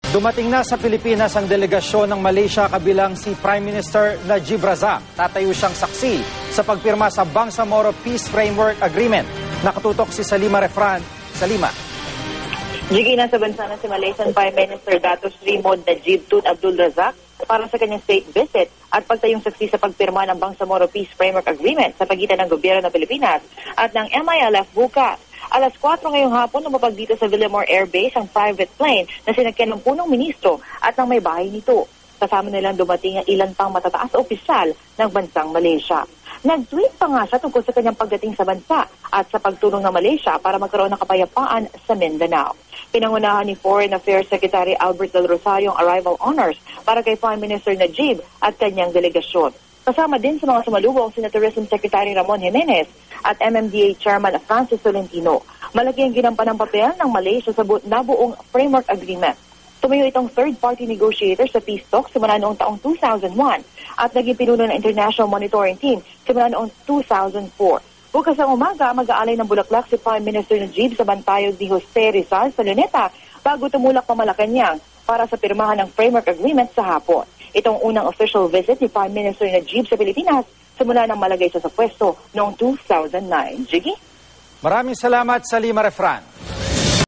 Dumating na sa Pilipinas ang delegasyon ng Malaysia kabilang si Prime Minister Najib Razak. Tatayo siyang saksi sa pagpirma sa Bangsamoro Peace Framework Agreement. Nakatutok si Salima Refran. Salima. Jiggy, nasa bansa na si Malaysian Prime Minister Dato Sri Mod Najib Tun Abdul Razak para sa kanyang state visit at pagtayong saksi sa pagpirma ng Bangsamoro Peace Framework Agreement sa pagitan ng gobyerno ng Pilipinas at ng MILF bukas. Alas 4 ngayong hapon, lumapag dito sa Villamor Air Base ang private plane na sinakyan ng punong ministro at ng may bahay nito. Kasama nilang dumating ang ilan pang matataas na opisyal ng bansang Malaysia. Nag-tweet pa nga siya tungkol sa kanyang pagdating sa bansa at sa pagtulong ng Malaysia para magkaroon ng kapayapaan sa Mindanao. Pinangunahan ni Foreign Affairs Secretary Albert Del Rosario ang arrival honors para kay Prime Minister Najib at kanyang delegasyon. Kasama din sa mga sumalubong si Tourism Secretary Ramon Jimenez at MMDA Chairman Francis Tolentino. Malaki ang ginampan ng papel ng Malaysia sa nabuong framework agreement. Tumayo itong third-party negotiator sa peace talks simula noong taong 2001 at naging pinuno ng International Monitoring Team simula noong 2004. Bukas ang umaga, mag-aalay ng bulaklak si Prime Minister Najib sa bantayog ni Jose Rizal sa Luneta bago tumulak pa Malacanang para sa pirmahan ng framework agreement sa hapon. Itong unang official visit ni Prime Minister Najib sa Pilipinas simula nang malagay siya sa pwesto noong 2009. Jiggy? Maraming salamat, Salima Refran.